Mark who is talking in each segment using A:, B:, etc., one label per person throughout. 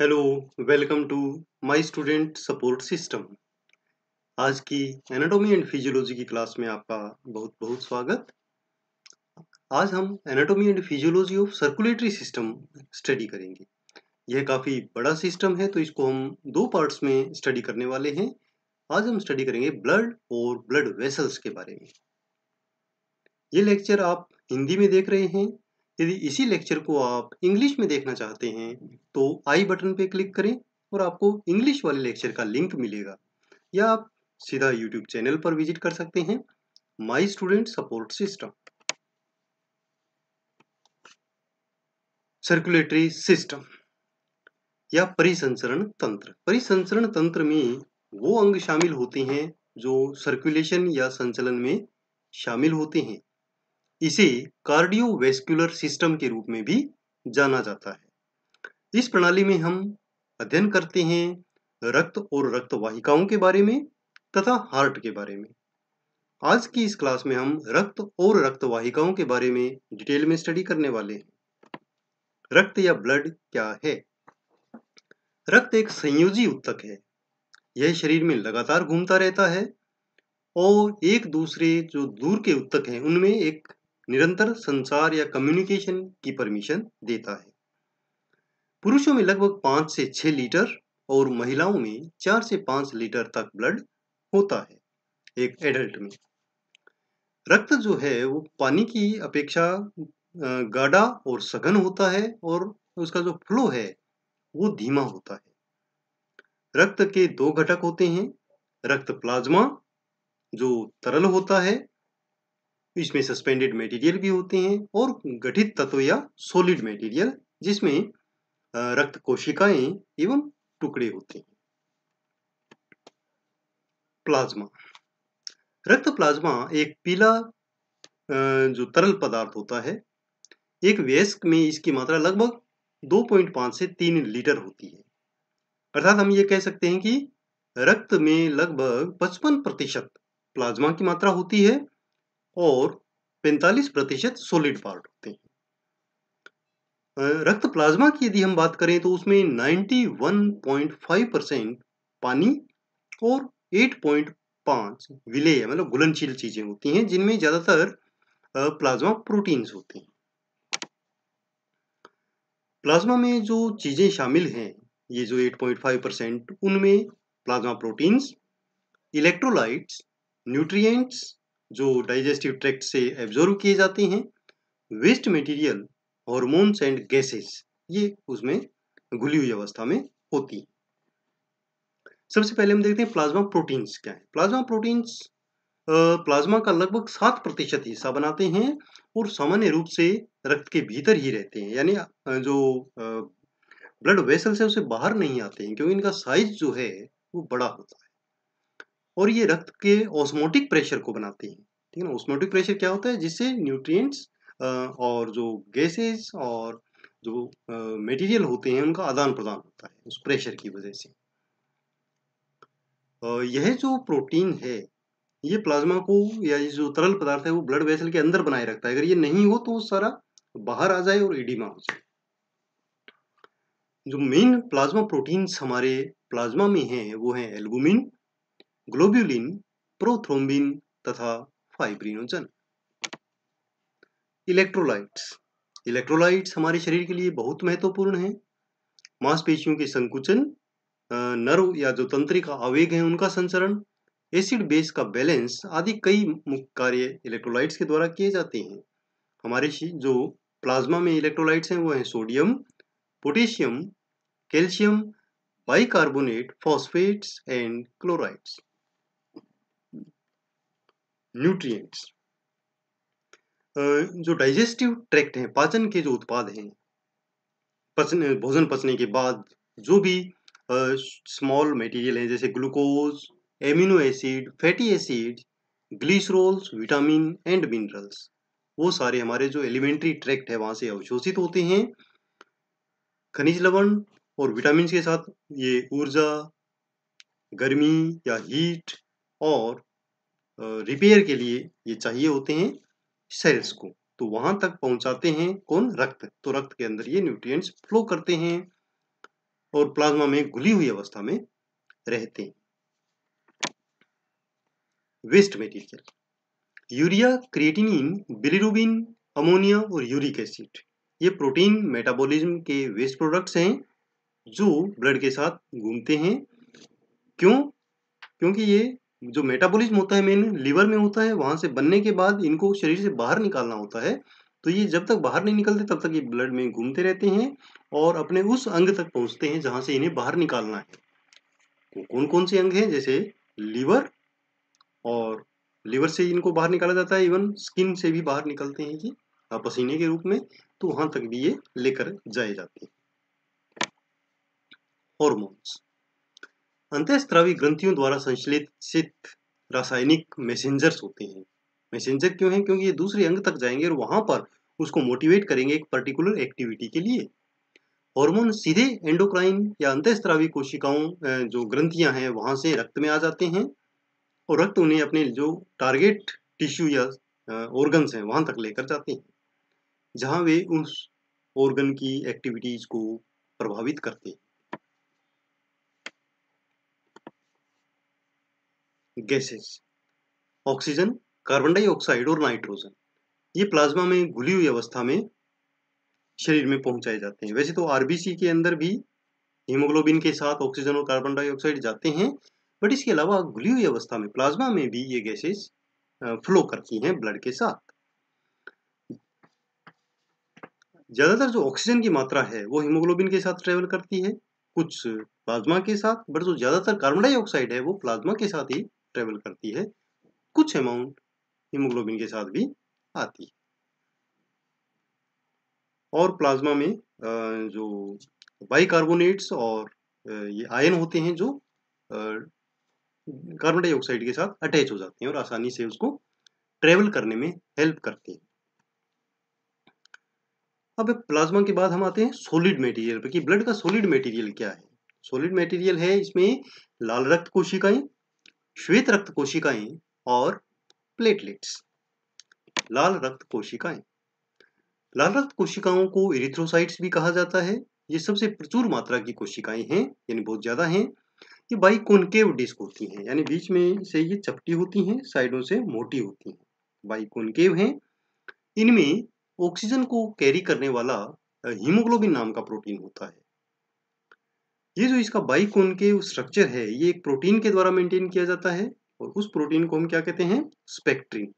A: Hello, welcome to my student support system. आज की anatomy and physiology की class में आपका बहुत बहुत स्वागत। आज हम anatomy and physiology of circulatory system study करेंगे। यह काफ़ी बड़ा सिस्टम है, तो इसको हम दो पार्ट्स में स्टडी करने वाले हैं। आज हम स्टडी करेंगे ब्लड और ब्लड वेसल्स के बारे में। ये लेक्चर आप हिंदी में देख रहे हैं। यदि इसी लेक्चर को आप इंग्लिश में देखना चाहते हैं तो आई बटन पे क्लिक करें और आपको इंग्लिश वाले लेक्चर का लिंक मिलेगा, या आप सीधा यूट्यूब चैनल पर विजिट कर सकते हैं, my student support system. Circulatory system या परिसंचरण तंत्र। परिसंचरण तंत्र में वो अंग शामिल होते हैं जो सर्कुलेशन या संचलन में शामिल होते हैं। इसे कार्डियोवैस्कुलर सिस्टम के रूप में भी जाना जाता है। इस प्रणाली में हम अध्ययन करते हैं रक्त और रक्त वाहिकाओं के बारे में तथा हार्ट के बारे में। आज की इस क्लास में हम रक्त और रक्त वाहिकाओं के बारे में डिटेल में स्टडी करने वाले हैं। रक्त या ब्लड क्या है? रक्त एक संयोजी उत्तक है। यह शरीर में लगातार घूमता रहता है और एक दूसरे जो दूर के उत्तक हैं उनमें एक निरंतर संचार या कम्युनिकेशन की परमिशन देता है। पुरुषों में लगभग 5 से 6 लीटर और महिलाओं में 4 से 5 लीटर तक ब्लड होता है एक एडल्ट में। रक्त जो है वो पानी की अपेक्षा गाढ़ा और सघन होता है और उसका जो फ्लो है वो धीमा होता है। रक्त के दो घटक होते हैं, रक्त प्लाज्मा जो तरल होता है, इसमें सस्पेंडेड मटेरियल भी होते हैं, और गठित तत्व या सॉलिड मटेरियल जिसमें रक्त कोशिकाएं एवं टुकड़े होते हैं। प्लाज्मा। रक्त प्लाज्मा एक पीला जो तरल पदार्थ होता है। एक वयस्क में इसकी मात्रा लगभग 2.5 से 3 लीटर होती है। अर्थात हम ये कह सकते हैं कि रक्त में लगभग 55% प्लाज्मा की मात्रा होती है और 45% सॉलिड पार्ट होते हैं। रक्त प्लाज्मा की यदि हम बात करें तो उसमें 91.5% पानी और 8.5 विलेय मतलब घुलनशील चीजें होती हैं, जिनमें ज्यादातर प्लाज्मा प्रोटीन्स होते हैं। प्लाज्मा में जो चीजें शामिल हैं, ये जो 8.5%, उनमें प्लाज्मा प्रोटीन्स, इलेक्ट्रोलाइट्स, न्यूट्रिएंट्स जो डाइजेस्टिव ट्रैक्ट से एब्जॉर्ब किए जाते हैं, waste material, hormones and gases, ये उसमें घुली हुई अवस्था में होती हैं। सबसे पहले हम देखते हैं प्लाज्मा प्रोटीन्स क्या है। प्लाज्मा प्रोटीन्स प्लाज्मा का लगभग 7% हिस्सा बनाते हैं और सामान्य रूप से रक्त के भीतर ही रहते हैं, यानी जो ब्लड वेसल्स है उसे बाहर नहीं आते हैं, क्योंकि इनका साइज जो है वो बड़ा होता है और ये रक्त के ऑस्मोटिक प्रेशर को बनाते हैं। ठीक है ना। ऑस्मोटिक प्रेशर क्या होता है? जिससे न्यूट्रिएंट्स और जो गैसेस और जो मटेरियल होते हैं उनका आदान प्रदान होता है उस प्रेशर की वजह से। यह जो प्रोटीन है ये प्लाज्मा को या ये जो तरल पदार्थ है वो ब्लड वेसल के अंदर बनाए रखता है। अगर ये नहीं हो तो वो सारा बाहर आ जाए और एडिमा हो जाए। जो मेन प्लाज्मा प्रोटीन्स हमारे प्लाज्मा में हैं वो हैं एल्बुमिन, ग्लोब्यूलिन, प्रोथ्रोम्बिन तथा फाइब्रिनोजन। इलेक्ट्रोलाइट्स। इलेक्ट्रोलाइट्स हमारे शरीर के लिए बहुत महत्वपूर्ण हैं। मांसपेशियों के संकुचन, नर्व या जो तंत्रिका आवेग हैं उनका संचरण, एसिड बेस का बैलेंस आदि कई मुख्य कार्य इलेक्ट्रोलाइट्स के द्वारा किए जाते हैं। हमारे जो प्लाज्मा में इलेक्ट्रोलाइट्स हैं वो हैं sodium, potassium, calcium, bicarbonate, phosphates and chlorides. Nutrients. जो डाइजेस्टिव ट्रैक्ट है, पाचन के जो उत्पाद हैं, भोजन पचने के बाद जो भी स्मॉल मटेरियल हैं जैसे glucose, amino acid, fatty acid, glycerols, vitamin and minerals, वो सारे हमारे जो एलिमेंट्री ट्रैक्ट है वहां से अवशोषित होते हैं। खनिज लवण और विटामिन के साथ ये ऊर्जा, गर्मी या हीट और रिपेयर के लिए ये चाहिए होते हैं सेल्स को, तो वहां तक पहुंचाते हैं कौन? रक्त। तो रक्त के अंदर ये न्यूट्रिएंट्स फ्लो करते हैं। और प्लाज्मा में घुली हुई अवस्था में रहते हैं। Waste material, urea, creatinine, bilirubin, ammonia और यूरिक एसिड, ये प्रोटीन मेटाबॉलिज्म के वेस्ट प्रोडक्ट्स हैं जो ब्लड के साथ घूमते हैं। क्यों? क्योंकि ये जो मेटाबॉलिज्म होता है मेन लीवर में होता है, वहां से बनने के बाद इनको शरीर से बाहर निकालना होता है। तो ये जब तक बाहर नहीं निकलते तब तक ये ब्लड में घूमते रहते हैं और अपने उस अंग तक पहुंचते हैं जहां से इन्हें बाहर निकालना है। तो कौन कौन से अंग हैं? जैसे लीवर, और लीवर से इनको बाहर निकाला जाता है, इवन स्किन से भी बाहर निकलते हैं ये पसीने के रूप में, तो वहां तक भी ये लेकर जाए जाते हैं। हॉर्मोन्स, अंतःस्रावी ग्रंथियों द्वारा संश्लेषित रासायनिक मैसेंजर्स होते हैं। मैसेंजर क्यों हैं? क्योंकि ये दूसरे अंग तक जाएंगे और वहां पर उसको मोटिवेट करेंगे एक पर्टिकुलर एक्टिविटी के लिए। हार्मोन सीधे एंडोक्राइन या अंतःस्रावी कोशिकाओं जो ग्रंथियां हैं वहां से रक्त में आ जाते हैं और रक्त उन्हें अपने जो टारगेट टिश्यू या ऑर्गन्स हैं वहां तक लेकर जाते हैं जहां वे उस ऑर्गन की एक्टिविटीज को प्रभावित करते हैं। गैसेस, ऑक्सीजन, कार्बन डाइऑक्साइड और नाइट्रोजन, ये प्लाज्मा में घुली हुई अवस्था में शरीर में पहुंचाए जाते हैं। वैसे तो आरबीसी के अंदर भी हीमोग्लोबिन के साथ ऑक्सीजन और कार्बन डाइऑक्साइड जाते हैं, बट इसके अलावा घुली हुई अवस्था में प्लाज्मा में भी ये गैसेस फ्लो करती हैं ब्लड के साथ। ज्यादातर जो ऑक्सीजन की मात्रा है वो हीमोग्लोबिन के साथ ट्रेवल करती है, कुछ प्लाज्मा के साथ, बट जो ज्यादातर कार्बन डाइऑक्साइड है वो प्लाज्मा के साथ ही ट्रेवल करती है, कुछ अमाउंट हीमोग्लोबिन के साथ भी आती है। और प्लाज्मा में जो बाइकार्बोनेट्स और ये आयन होते हैं जो कार्बन डाइऑक्साइड के साथ अटैच हो जाते हैं और आसानी से उसको ट्रेवल करने में हेल्प करते हैं। अब प्लाज्मा के बाद हम आते हैं सॉलिड मटेरियल पे कि ब्लड का सॉलिड मटेरियल क्या है। सॉलिड मटेरियल है इसमें लाल रक्त कोशिकाएं, श्वेत रक्त कोशिकाएं और प्लेटलेट्स। लाल रक्त कोशिकाएं, लाल रक्त कोशिकाओं को इरिथ्रोसाइट्स भी कहा जाता है। ये सबसे प्रचुर मात्रा की कोशिकाएं हैं, यानी बहुत ज्यादा हैं। ये बाइकोनकेव डिस्क होती हैं, यानी बीच में से ये चपटी होती हैं, साइडों से मोटी होती हैं, बाइकोनकेव हैं। इनमें ऑक्सीजन को कैरी करने वाला हीमोग्लोबिन नाम का प्रोटीन होता है। ये जो इसका बाइकोनकेव स्ट्रक्चर है ये एक प्रोटीन के द्वारा मेंटेन किया जाता है और उस प्रोटीन को हम क्या कहते हैं? स्पेक्ट्रिन।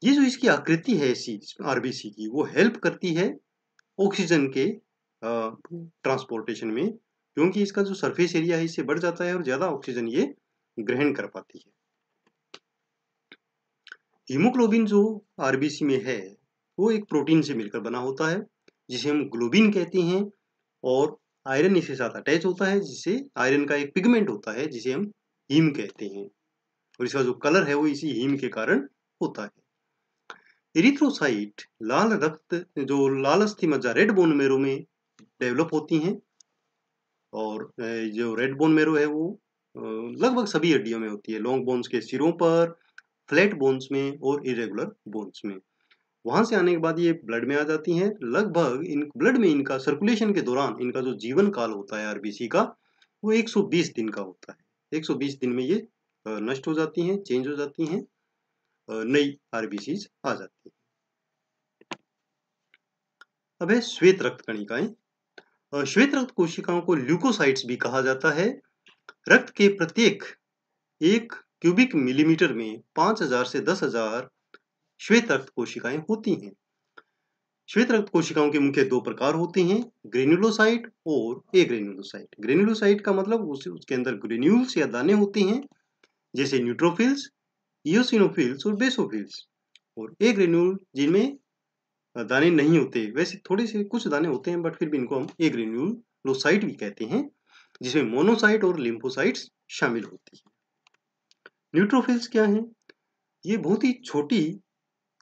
A: ये जो इसकी आकृति है ऐसी आरबीसी की, वो हेल्प करती है ऑक्सीजन के ट्रांसपोर्टेशन में, क्योंकि इसका जो सरफेस एरिया है इससे बढ़ जाता है और ज्यादा ऑक्सीजन ये ग्रहण कर पाती है। हीमोग्लोबिन जो आरबीसी में है वो एक प्रोटीन से मिलकर बना होता है जिसे हम ग्लोबिन कहते हैं, और आयरन इसके साथ अटैच होता है जिससे आयरन का एक पिगमेंट होता है जिसे हम हीम कहते हैं, और इसका जो कलर है वो इसी हीम के कारण होता है। इरिथ्रोसाइट लाल रक्त जो लाल अस्थि मज्जा रेड बोन मेरो में डेवलप होती हैं, और जो रेड बोन मेरो है वो लगभग सभी हड्डियों में होती है, लॉन्ग बोन्स के सिरों पर, फ्लैट बोन्स में और इरेगुलर बोन्स में। वहां से आने के बाद ये ब्लड में आ जाती हैं। लगभग इन ब्लड में इनका सर्कुलेशन के दौरान इनका जो जीवन काल होता है आरबीसी का वो 120 दिन का होता है। 120 दिन में ये नष्ट हो जाती हैं, चेंज हो जाती हैं, नई आरबीसीज आ जाती हैं। अब है श्वेत रक्त कणिकाएं। श्वेत रक्त कोशिकाओं को ल्यूकोसाइट्स भी कहा जाता है। रक्त के प्रत्येक 1 क्यूबिक मिलीमीटर में 5000 से 10,000 श्वेत रक्त कोशिकाएं होती हैं। श्वेत रक्त कोशिकाओं के मुख्य दो प्रकार होते हैं, ग्रेन्युलोसाइट और एग्रेन्युलोसाइट। ग्रेन्युलोसाइट का मतलब उसके अंदर ग्रेन्यूल्स या दाने होते हैं जैसे न्यूट्रोफिल्स, इओसिनोफिल्स और बेसोफिल्स, और एग्रेन्यूल जिनमें दाने नहीं होते, वैसे थोड़े से कुछ दाने होते हैं बट फिर भी इनको हम एग्रेन्युलोसाइट भी कहते हैं, जिसमें मोनोसाइट और लिम्फोसाइट्स शामिल होती है। न्यूट्रोफिल्स क्या है? ये बहुत ही छोटी,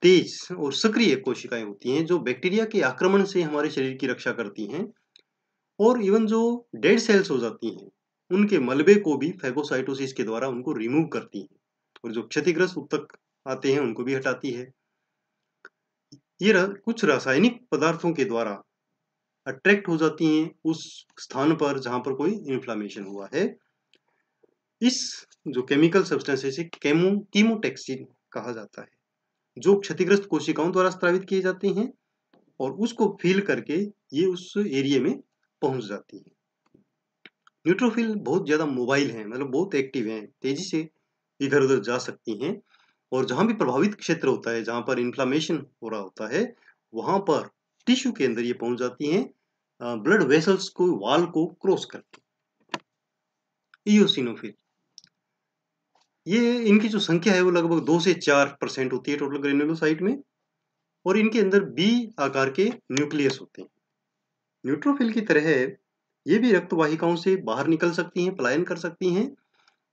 A: तेज और सक्रिय कोशिकाएं होती हैं जो बैक्टीरिया के आक्रमण से हमारे शरीर की रक्षा करती हैं, और इवन जो डेड सेल्स हो जाती हैं उनके मलबे को भी फैगोसाइटोसिस के द्वारा उनको रिमूव करती हैं, और जो क्षतिग्रस्त ऊतक आते हैं उनको भी हटाती है। ये कुछ रासायनिक पदार्थों के द्वारा अट्रैक्ट हो जाती हैं उस स्थान पर जहाँ पर कोई इन्फ्लामेशन हुआ है। इस जो केमिकल सब्सटेंस है इसे कीमोटैक्सिन कहा जाता है, जो क्षतिग्रस्त कोशिकाओं द्वारा स्रावित किए जाते हैं और उसको फील करके ये उस एरिया में पहुंच जाती है। न्यूट्रोफिल बहुत ज़्यादा मोबाइल हैं, मतलब बहुत एक्टिव हैं, तेजी से इधर-उधर जा सकती हैं और जहाँ भी प्रभावित क्षेत्र होता है, जहाँ पर इन्फ्लेमेशन हो रहा होता है, वहाँ पर टिश्यू के अंदर ये पहुँच जाती हैं ब्लड वेसल्स को वॉल को क्रॉस करके। इयोसिनोफिल ये इनकी जो संख्या है वो लगभग 2 से 4% होती है टोटल ग्रेन्युलोसाइट में और इनके अंदर बी आकार के न्यूक्लियस होते हैं। न्यूट्रोफिल की तरह ये भी रक्त वाहिकाओं से बाहर निकल सकती हैं, पलायन कर सकती हैं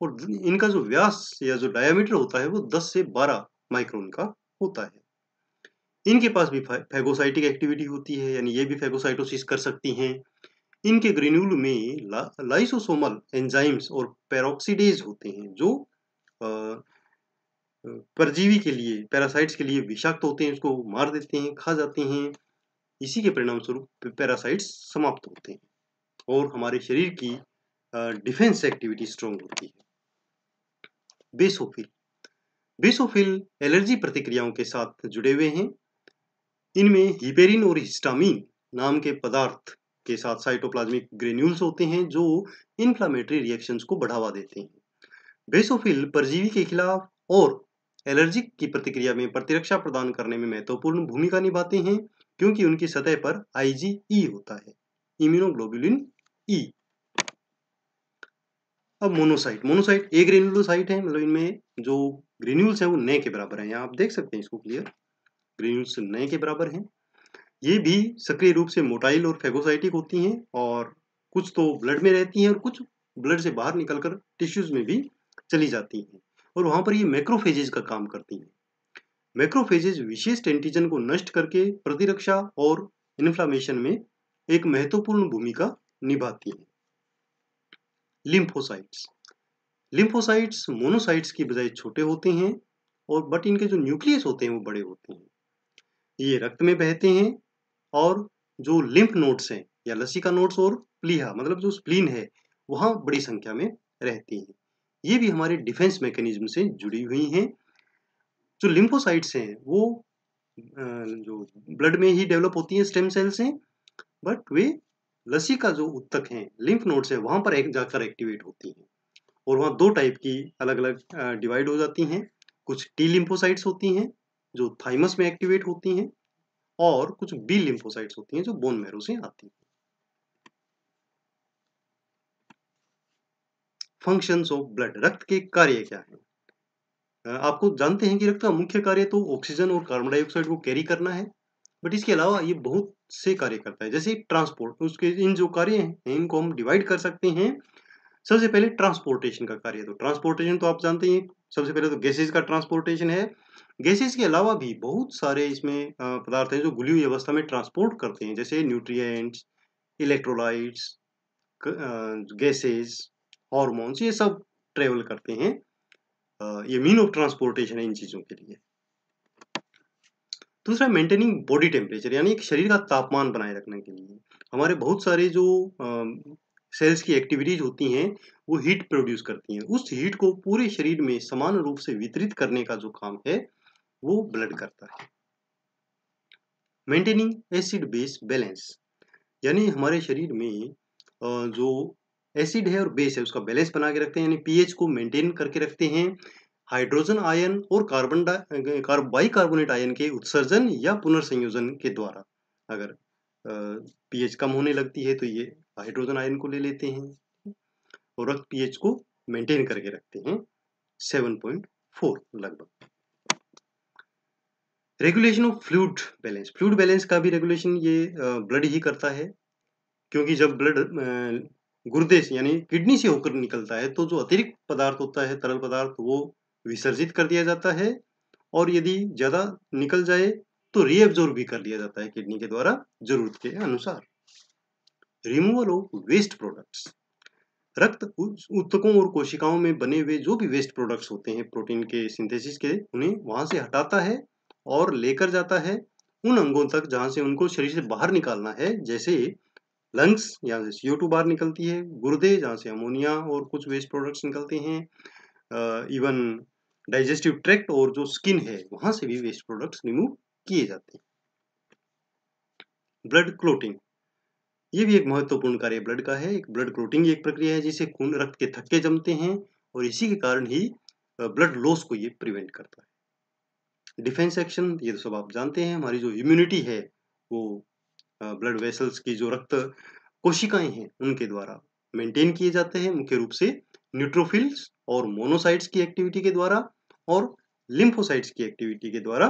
A: और इनका जो व्यास या जो डायमीटर होता है वो 10 से 12 माइक्रोन का होता है। इनके पास भी फैगोसाइटिक एक्टिविटी होती है, यानी ये भी फैगोसाइटोसिस कर सकती हैं। इनके ग्रेन्यूल में लाइसोसोमल एंजाइम्स और पेरोक्सीडेज होते हैं जो अ, परजीवी के लिए, पैरासाइट्स के लिए विषाक्त होते हैं, उसको मार देते हैं, खा जाते हैं। इसी के परिणाम स्वरूप पैरासाइट्स समाप्त होते हैं और हमारे शरीर की डिफेंस एक्टिविटी स्ट्रॉन्ग होती है। बेसोफिल बेसोफिल एलर्जी प्रतिक्रियाओं के साथ जुड़े हुए हैं। इनमें हिपेरिन और हिस्टामिन नाम के पदार्थ के साथ साइटोप्लाज्मिक ग्रेन्यूल्स होते हैं जो इन्फ्लामेटरी रिएक्शंस को बढ़ावा देते हैं। बेसोफिल परजीवी के खिलाफ और एलर्जिक की प्रतिक्रिया में प्रतिरक्षा प्रदान करने में महत्वपूर्ण भूमिका निभाते हैं क्योंकि उनकी सतह पर आईजीई होता है, इम्यूनोग्लोबुलिन ई। अब मोनोसाइट मोनोसाइट ए ग्रेन्युलोसाइट है, मतलब इनमें जो ग्रेन्यूल्स हैं वो नए के बराबर हैं। यहाँ आप देख सकते हैं इसको क्लियर, ग्रेन्यूल्स नए के बराबर हैं। ये भी सक्रिय रूप से मोटाइल और फैगोसाइटिक होती हैं और कुछ तो ब्लड में रहती हैं और कुछ ब्लड से बाहर निकलकर टिश्यूज में भी चली जाती हैं और वहाँ पर ये मैक्रोफेजेज का काम करती हैं। मैक्रोफेजेज विशेष एंटीजन को नष्ट करके प्रतिरक्षा और इन्फ्लामेशन में एक महत्वपूर्ण भूमिका निभाती हैं। लिम्फोसाइट्स लिम्फोसाइट्स मोनोसाइट्स की बजाय छोटे होते हैं और बट इनके जो न्यूक्लियस होते हैं वो बड़े होते हैं। ये रक्त में बहते हैं और जो लिम्फ नोड्स हैं या लसिका नोड्स और प्लीहा मतलब जो स्प्लीन है वहाँ बड़ी संख्या में रहती हैं। ये भी हमारे डिफेंस मैकेनिज्म से जुड़ी हुई हैं। जो लिम्फोसाइट्स हैं वो जो ब्लड में ही डेवलप होती हैं, स्टेम सेल्स हैं, बट वे लसिका जो उत्तक हैं, लिम्फ नोड्स हैं, वहाँ पर एक जाकर एक्टिवेट होती हैं और वहाँ 2 टाइप की अलग-अलग डिवाइड हो जाती हैं। कुछ टी लिम्फोसाइट्स होती हैं जो थाइमस में एक्टिवेट होती हैं और कुछ बी लिम्फोसाइट्स होती हैं जो बोन मैरो से आती हैं। फंक्शंस ऑफ ब्लड, रक्त के कार्य क्या हैं? आपको जानते हैं कि रक्त का मुख्य कार्य तो ऑक्सीजन और कार्बन डाइऑक्साइड को कैरी करना है, बट इसके अलावा ये बहुत से कार्य करता है। जैसे ट्रांसपोर्ट, उसके इन जो कार्य हैं इनको हम डिवाइड कर सकते हैं। सबसे पहले ट्रांसपोर्टेशन का कार्य, तो ट्रांसपोर्टेशन तो आप जानते हैं, सबसे पहले तो गैसेज का ट्रांसपोर्टेशन है। गैसेज के अलावा भी बहुत सारे इसमें पदार्थ हैं जो घुली हुई अवस्था में ट्रांसपोर्ट करते हैं, जैसे न्यूट्रिएंट्स, इलेक्ट्रोलाइट्स, गैसेज, हार्मोन्स, ये सब ट्रेवल करते हैं। ये मीन ऑफ ट्रांसपोर्टेशन है इन चीज़ों के लिए। दूसरा मेंटेनिंग बॉडी टेम्परेचर, यानी एक शरीर का तापमान बनाए रखने के लिए हमारे बहुत सारे जो सेल्स की एक्टिविटीज होती हैं वो हीट प्रोड्यूस करती हैं। उस हीट को पूरे शरीर में समान रूप से वितरित करने का जो काम है वो ब्लड करता है। मेंटेनिंग एसिड बेस बैलेंस, यानी हमारे शरीर में जो एसिड है और बेस है उसका बैलेंस बना के रखते हैं, यानी पीएच को मेंटेन करके रखते हैं। हाइड्रोजन आयन और बाइकार्बोनेट आयन के उत्सर्जन या पुनर्संयोजन के द्वारा अगर पीएच कम होने लगती है तो ये हाइड्रोजन आयन को ले लेते हैं और रक्त पीएच को मेंटेन करके रखते हैं 7.4 लगभग। Regulation of fluid balance, fluid balance का भी रेगुलेशन ये ब्लड ही करता है, क्योंकि जब ब्लड गुर्दे से यानी किडनी से होकर निकलता है तो जो अतिरिक्त पदार्थ होता है, तरल पदार्थ, वो विसर्जित कर दिया जाता है और यदि ज़्यादा निकल जाए तो रीअब्जॉर्ब भी कर लिया जाता है किडनी के द्वारा ज़रूरत के अनुसार। रिमूवल ऑफ वेस्ट प्रोडक्ट्स, रक्त ऊतकों और कोशिकाओं में बने हुए जो भी वेस्ट प्रोडक्ट्स होते हैं प्रोटीन के सिंथेसिस के, उन्हें वहाँ से हटाता है और लेकर जाता है उन अंगों तक जहाँ से उनको शरीर से बाहर निकालना है, जैसे लंग्स यहाँ से CO2 बाहर निकलती है, गुर्दे जहाँ से अमोनिया और कुछ वेस्ट प्रोडक्ट्स निकलते हैं, इवन डाइजेस्टिव ट्रैक्ट और जो स्किन है वहाँ से भी वेस्ट प्रोडक्ट्स रिमूव किए जाते हैं। ब्लड क्लोटिंग, ये भी एक महत्वपूर्ण कार्य ब्लड का है। एक ब्लड क्लोटिंग एक प्रक्रिया है जिससे खून रक्त के थक्के जमते हैं और इसी के कारण ही ब्लड लॉस को ये प्रिवेंट करता है। डिफेंस एक्शन, ये तो सब आप जानते हैं, हमारी जो इम्यूनिटी है वो ब्लड वेसल्स की जो रक्त कोशिकाएं हैं उनके द्वारा मेंटेन किए जाते हैं, मुख्य रूप से न्यूट्रोफिल्स और मोनोसाइट्स की एक्टिविटी के द्वारा और लिम्फोसाइट्स की एक्टिविटी के द्वारा,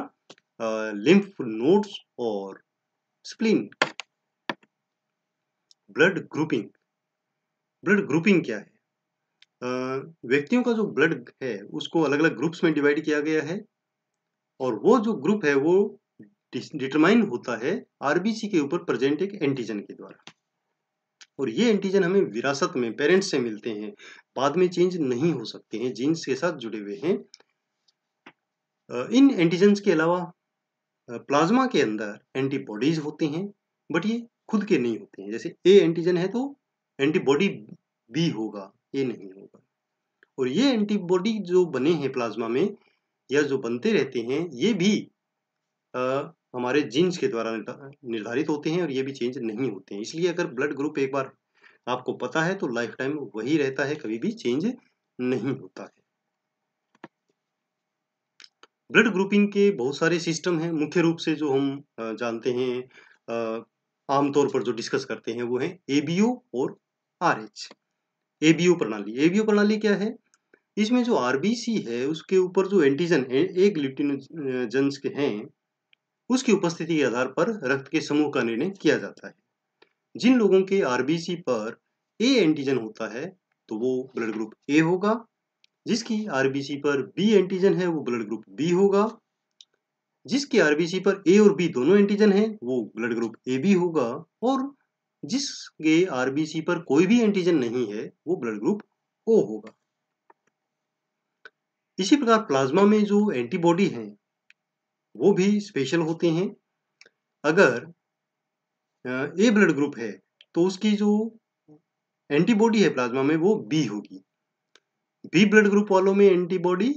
A: लिम्फ नोड्स और spleen. Blood grouping, blood grouping क्या है? व्यक्तियों का जो ब्लड है उसको अलग अलग ग्रुप्स में डिवाइड किया गया है और वो जो ग्रुप है वो डिटरमाइन होता है आरबीसी के ऊपर प्रेजेंट एक एंटीजन के द्वारा, और ये एंटीजन हमें विरासत में पेरेंट्स से मिलते हैं, बाद में चेंज नहीं हो सकते हैं, जीन्स के साथ जुड़े हुए हैं। इन एंटीजन्स के अलावा प्लाज्मा के अंदर एंटीबॉडीज होते हैं, बट ये खुद के नहीं होते हैं। जैसे ए एंटीजन है तो एंटीबॉडी बी होगा, ए नहीं होगा। और ये एंटीबॉडी जो बने हैं प्लाज्मा में या जो बनते रहते हैं, ये भी हमारे जीन्स के द्वारा निर्धारित होते हैं और ये भी चेंज नहीं होते हैं। इसलिए अगर ब्लड ग्रुप एक बार आपको पता है तो लाइफ टाइम वही रहता है, कभी भी चेंज नहीं होता है। ब्लड ग्रुपिंग के बहुत सारे सिस्टम हैं, मुख्य रूप से जो हम जानते हैं, आमतौर पर जो डिस्कस करते हैं वो है एबीओ और आरएच। एबीओ प्रणाली, एबीओ प्रणाली क्या है? इसमें जो आरबीसी है उसके ऊपर जो एंटीजन है, ए ग्लूटिनोजेंस के हैं, उसकी उपस्थिति के आधार पर रक्त के समूह का निर्णय किया जाता है। जिन लोगों के आरबीसी पर ए एंटीजन होता है तो वो ब्लड ग्रुप ए होगा, जिसकी आरबीसी पर बी एंटीजन है वो ब्लड ग्रुप बी होगा, जिसके आरबीसी पर ए और बी दोनों एंटीजन है वो ब्लड ग्रुप ए बी होगा, और जिसके आरबीसी पर कोई भी एंटीजन नहीं है वो ब्लड ग्रुप ओ होगा। इसी प्रकार प्लाज्मा में जो एंटीबॉडी हैं वो भी स्पेशल होते हैं। अगर ए ब्लड ग्रुप है तो उसकी जो एंटीबॉडी है प्लाज्मा में वो बी होगी, बी ब्लड ग्रुप वालों में एंटीबॉडी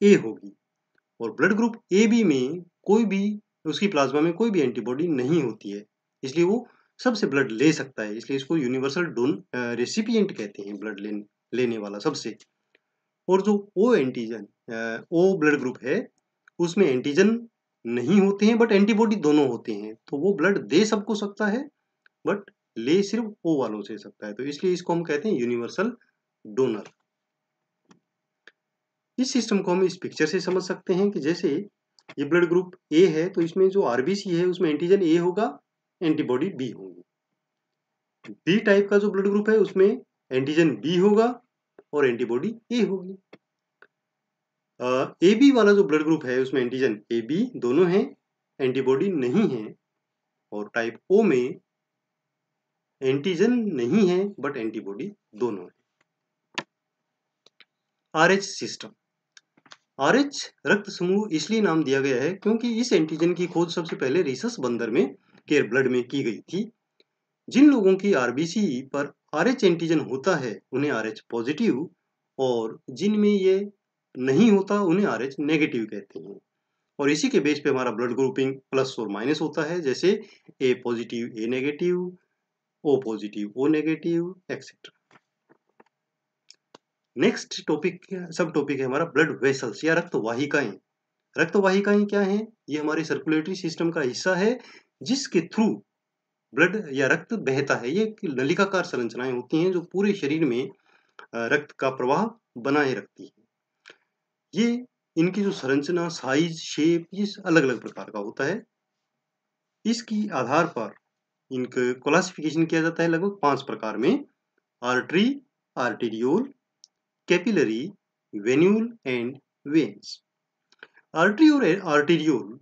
A: ए होगी, और ब्लड ग्रुप ए बी में कोई भी, उसकी प्लाज्मा में कोई भी एंटीबॉडी नहीं होती है, इसलिए वो सबसे ब्लड ले सकता है, इसलिए इसको यूनिवर्सल रेसिपिएंट कहते हैं, ब्लड लेने वाला सबसे। और जो O antigen, O blood group है उसमें एंटीजन नहीं होते हैं बट एंटीबॉडी दोनों होते हैं, तो वो ब्लड दे सबको सकता है बट ले सिर्फ ओ वालों से सकता है, तो इसलिए इसको हम कहते हैं यूनिवर्सल डोनर। इस सिस्टम को हम इस पिक्चर से समझ सकते हैं कि जैसे ये ब्लड ग्रुप ए है तो इसमें जो आरबीसी है उसमें एंटीजन ए होगा, एंटीबॉडी बी होगी। बी टाइप का जो ब्लड ग्रुप है उसमें एंटीजन बी होगा और एंटीबॉडी ए होगी। ए बी वाला जो ब्लड ग्रुप है उसमें एंटीजन ए बी दोनों हैं, एंटीबॉडी नहीं है, और टाइप ओ में एंटीजन नहीं है बट एंटीबॉडी दोनों है। आरएच सिस्टम, आरएच रक्त समूह इसलिए नाम दिया गया है क्योंकि इस एंटीजन की खोज सबसे पहले रिसस बंदर में के ब्लड में की गई थी। जिन लोगों की आरबीसी पर आरएच एंटीजन होता है उन्हें आरएच पॉजिटिव, और जिनमें ये नहीं होता उन्हें आरएच नेगेटिव कहते हैं, और इसी के बेस पे हमारा ब्लड ग्रुपिंग प्लस और माइनस होता है, जैसे A positive A negative, O positive O negative etcetera. Next topic, subtopic है हमारा ब्लड वेसल्स या रक्त वाहिकाएं। रक्त वाहिकाएं क्या हैं? ये हमारे सर्कुलेटरी सिस्टम का हिस्सा है जिसके थ्रू ब्लड या रक्त बहता है। ये नलिकाकार संरचनाएं होती हैं जो पूरे शरीर में रक्त का प्रवाह बनाए रखती है। ये इनकी जो संरचना, साइज, शेप, ये अलग अलग प्रकार का होता है। इसकी आधार पर इनका क्लासिफिकेशन किया जाता है लगभग 5 प्रकार में: artery, arteriole, capillary, venule and veins. Artery और आर्टेरियोल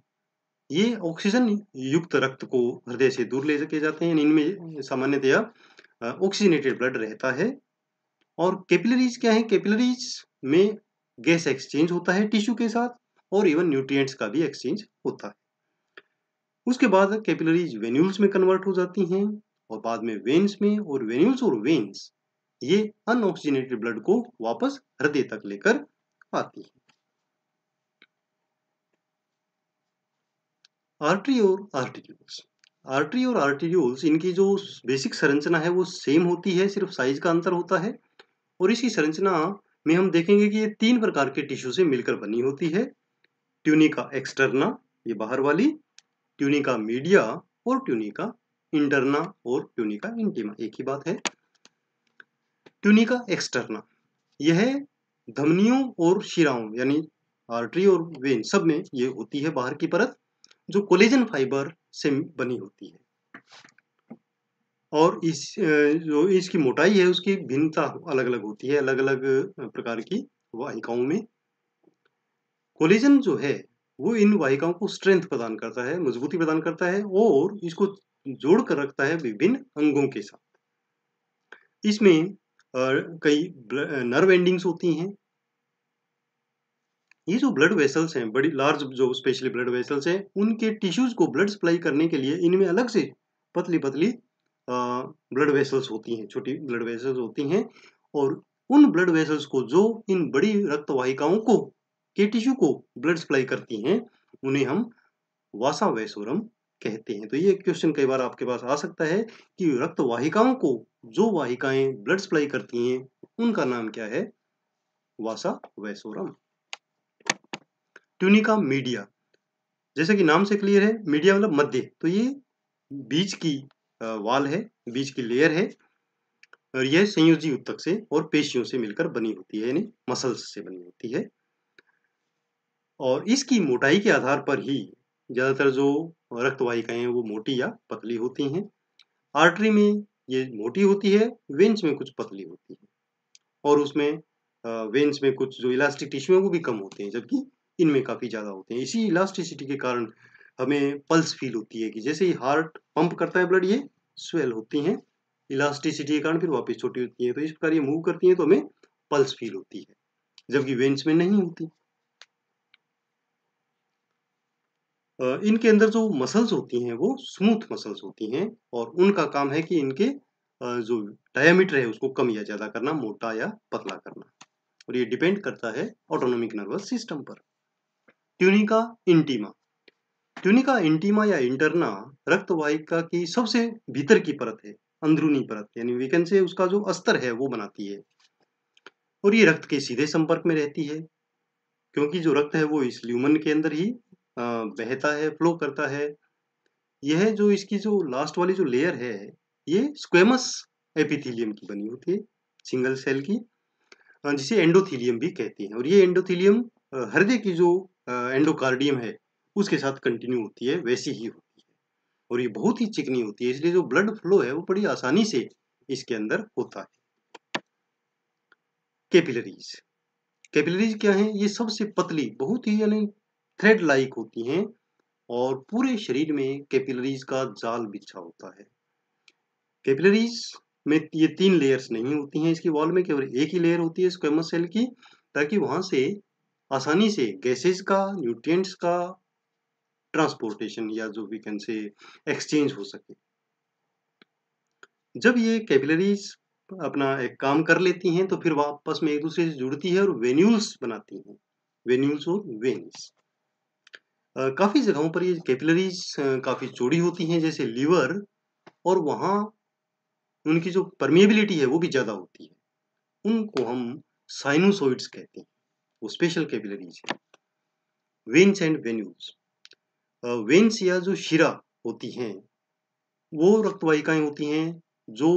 A: ये ऑक्सीजन युक्त रक्त को हृदय से दूर ले के जाते हैं, इनमें सामान्यतया ऑक्सीजनेटेड ब्लड रहता है। और कैपिलरीज क्या है? कैपिलरीज में गैस एक्सचेंज होता है टिश्यू के साथ, और इवन न्यूट्रिएंट्स का भी एक्सचेंज होता है। उसके बाद कैपिलरीज वेन्यूल्स में कन्वर्ट हो जाती हैं और बाद में वेन्स में, और वेन्यूल्स और वेन्स ये अनऑक्सीजनेटेड ब्लड को वापस हृदय तक लेकर आती है। आर्टरी और आर्टिक्यूल्स, आर्टरी और आर्टिक्यूल्स इनकी जो बेसिक संरचना है वो सेम होती है, सिर्फ साइज का अंतर होता है। और इसी संरचना में हम देखेंगे कि ये 3 प्रकार के टिश्यू से मिलकर बनी होती है। ट्यूनिका एक्सटर्ना, ये बाहर वाली, ट्यूनिका मीडिया और ट्यूनिका इंटरना और ट्यूनिका इंटीमा, एक ही बात है। ट्यूनिका एक्सटर्ना यह धमनियों और शिराओं यानी आर्टरी और वेन सब में ये होती है बाहर की परत, जो कोलेजन फाइबर से बनी होती है। और जो इसकी मोटाई है उसकी भिन्नता अलग अलग होती है, अलग अलग प्रकार की वाहिकाओं में। कोलेजन जो है वो इन वाहिकाओं को स्ट्रेंथ प्रदान करता है, मजबूती प्रदान करता है और इसको जोड़ कर रखता है विभिन्न अंगों के साथ। इसमें कई नर्व एंडिंग्स होती हैं। ये जो ब्लड वेसल्स हैं, बड़ी लार्ज जो स्पेशली ब्लड वेसल्स हैं, उनके टिश्यूज को ब्लड सप्लाई करने के लिए इनमें अलग से पतली पतली ब्लड वेसल्स होती हैं, छोटी ब्लड वेसल्स होती हैं। और उन ब्लड वेसल्स को जो इन बड़ी रक्त वाहिकाओं को के टिश्यू को ब्लड सप्लाई करती हैं, उन्हें हम वासा वैसोरम कहते हैं। तो ये क्वेश्चन कई बार आपके पास आ सकता है कि रक्त वाहिकाओं को जो वाहिकाएं ब्लड सप्लाई करती हैं उनका नाम क्या है? वासा वैसोरम। ट्यूनिका मीडिया, जैसे कि नाम से क्लियर है, मीडिया मतलब मध्य, तो ये बीच की वाल है, बीच की लेयर है, और यह संयोजी ऊतक से और पेशियों से मिलकर बनी होती है, यानी मसल्स से बनी होती है। और इसकी मोटाई के आधार पर ही ज्यादातर जो रक्त वाहिकाएं हैं वो मोटी या पतली होती हैं। आर्टरी में ये मोटी होती है, वेन्स में कुछ पतली होती है, और उसमें वेन्स में कुछ जो इलास्टिक टिश्यू है वो भी कम होते हैं, जबकि इनमें काफी ज्यादा होते हैं। इसी इलास्टिसिटी के कारण हमें पल्स फील होती है कि जैसे ही हार्ट पंप करता है ब्लड, ये स्वेल होती हैं, इलास्टिसिटी के कारण फिर वापस छोटी होती है। तो इस प्रकार ये मूव करती हैं तो हमें पल्स फील होती है, जबकि वेन्स में नहीं होती। इनके अंदर जो मसल्स होती हैं वो स्मूथ मसल्स होती हैं, और उनका काम है कि इनके जो डायमीटर है उसको कम या ज्यादा करना, मोटा या पतला करना, और ये डिपेंड करता है ऑटोनोमिक नर्वस सिस्टम पर। ट्यूनिका इंटीमा, ट्यूनिका इंटीमा या इंटरना रक्त वाहिका की सबसे भीतर की परत है, अंदरूनी परत, यानी वी कैन से उसका जो अस्तर है वो बनाती है, और ये रक्त के सीधे संपर्क में रहती है, क्योंकि जो रक्त है वो इस ल्यूमन के अंदर ही बहता है, फ्लो करता है। यह जो इसकी जो लास्ट वाली जो लेयर है, ये स्क्वेमस एपिथेलियम की बनी होती है, सिंगल सेल की, जिसे एंडोथीलियम भी कहते हैं। और ये एंडोथीलियम हृदय की जो एंडोकार्डियम है उसके साथ कंटिन्यू होती है, वैसी ही होती है, और ये बहुत ही चिकनी होती है, इसलिए जो ब्लड फ्लो है वो बड़ी आसानी से इसके अंदर होता है। कैपिलरीज, कैपिलरीज क्या है? ये सबसे पतली, बहुत ही यानी थ्रेड लाइक होती हैं, और पूरे शरीर में कैपिलरीज का जाल बिछा होता है। कैपिलरीज में ये 3 लेयर्स नहीं होती हैं, इसकी वॉल में केवल एक ही लेयर होती है स्क्वेमस सेल की, ताकि वहां से आसानी से गैसेज का, न्यूट्रिएंट्स का ट्रांसपोर्टेशन या जो वी कैन से एक्सचेंज हो सके। जब ये कैपिलरीज अपना एक काम कर लेती हैं तो फिर वापस में एक दूसरे से जुड़ती है और वेन्यूल्स बनाती हैं, वेन्यूल्स और वेन्स। काफी जगहों पर ये कैपिलरीज काफी चौड़ी होती हैं, जैसे लीवर, और वहां उनकी जो परमिएबिलिटी है वो भी ज्यादा होती है, उनको हम साइनोसॉइड्स कहते हैं, वो स्पेशल कैपिलरीज है। वेन्स एंड वेन्यूल्स, वेन्स या जो शिरा होती हैं वो रक्त वाहिकाएं होती हैं जो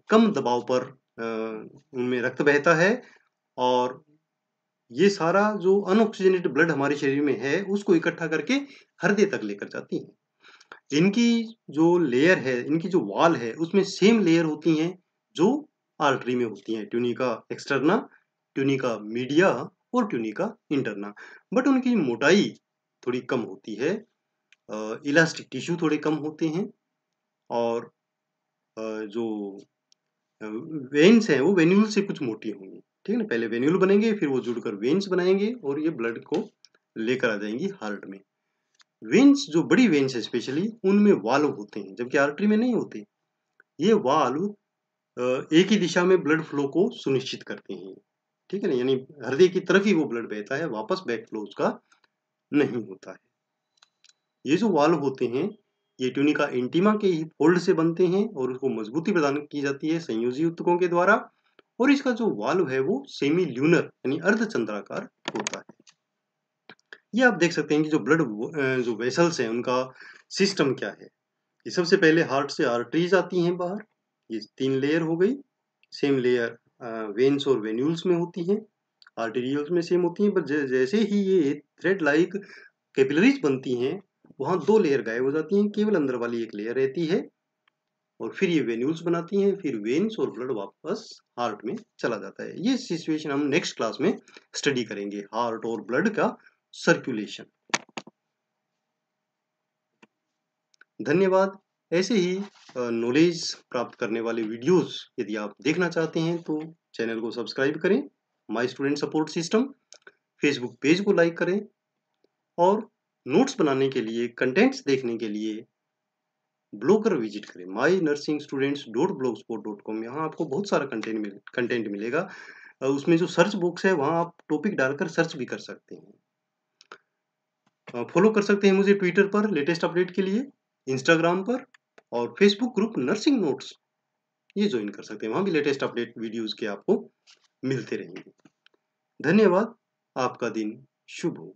A: कम दबाव पर उनमें रक्त बहता है, और ये सारा जो अनऑक्सीजनेटेड ब्लड हमारे शरीर में है उसको इकट्ठा करके हृदय तक लेकर जाती हैं। इनकी जो लेयर है, इनकी जो वॉल है, उसमें सेम लेयर होती हैं जो आर्टरी में होती हैं, ट्यूनिका एक्सटर्ना, ट्यूनिका मीडिया और ट्यूनिका इंटरना। बट उनकी मोटाई थोड़ी कम होती है, इलास्टिक टिश्यू थोड़े कम होते हैं, और जो वेन्स हैं वो वेन्यूल से कुछ मोटी होंगी, ठीक है ना, पहले वेन्यूल बनेंगे फिर वो जुड़कर वेन्स बनाएंगे और ये ब्लड को लेकर आ जाएंगी हार्ट में। वेन्स, जो बड़ी वेन्स है स्पेशली, उनमें वाल्व होते हैं, जबकि आर्टरी में नहीं होते। ये वाल्व एक ही दिशा में ब्लड फ्लो को सुनिश्चित करते हैं, ठीक है ना, यानी हृदय की तरफ ही वो ब्लड बहता है, वापस बैक फ्लो उसका नहीं होता है। ये जो वाल्व होते हैं ये ट्यूनिका इंटीमा के ही फोल्ड से बनते हैं और उसको मजबूती प्रदान की जाती है संयोजी ऊतकों के द्वारा, और इसका जो वाल्व है वो सेमी ल्यूनर यानी अर्धचंद्राकार होता है। ये आप देख सकते हैं कि जो ब्लड जो वेसल्स हैं उनका सिस्टम क्या है। ये सबसे पहले हार्ट से आर्टरीज आती हैं बाहर, ये 3 लेयर हो गई। सेम लेयर वेन्स और वेन्यूल्स में होती हैं, आर्टेरियल्स में सेम होती हैं, पर जैसे ही ये थ्रेड लाइक कैपिलरीज बनती हैं वहाँ 2 लेयर गायब हो जाती हैं, केवल अंदर वाली एक लेयर रहती है, और फिर ये वेन्यूल्स बनाती हैं, फिर वेन्स और ब्लड वापस हार्ट में चला जाता है। ये सिचुएशन हम नेक्स्ट क्लास में स्टडी करेंगे, हार्ट और ब्लड का सर्कुलेशन। धन्यवाद। ऐसे ही नॉलेज प्राप्त करने वाले वीडियोस यदि आप देखना चाहते हैं तो चैनल को सब्सक्राइब करें, my student support system, Facebook page को लाइक करें, और नोट्स बनाने के लिए, कंटेंट्स देखने के लिए ब्लॉगर विजिट करें mynursingstudents.blogspot.com। यहाँ आपको बहुत सारा कंटेंट मिलेगा। उसमें जो सर्च बॉक्स है वहाँ आप टॉपिक डालकर सर्च भी कर सकते हैं। फॉलो कर सकते हैं मुझे ट्विटर पर लेटेस्ट अपडेट के लिए, इंस्टाग्राम पर, और फेसबुक ग्रुप नर्सिंग नोट्स ये ज्वाइन कर सकते हैं, वहाँ भी लेटेस्ट अपडेट वीडियोज के आपको मिलते रहेंगे। धन्यवाद। आपका दिन शुभ हो।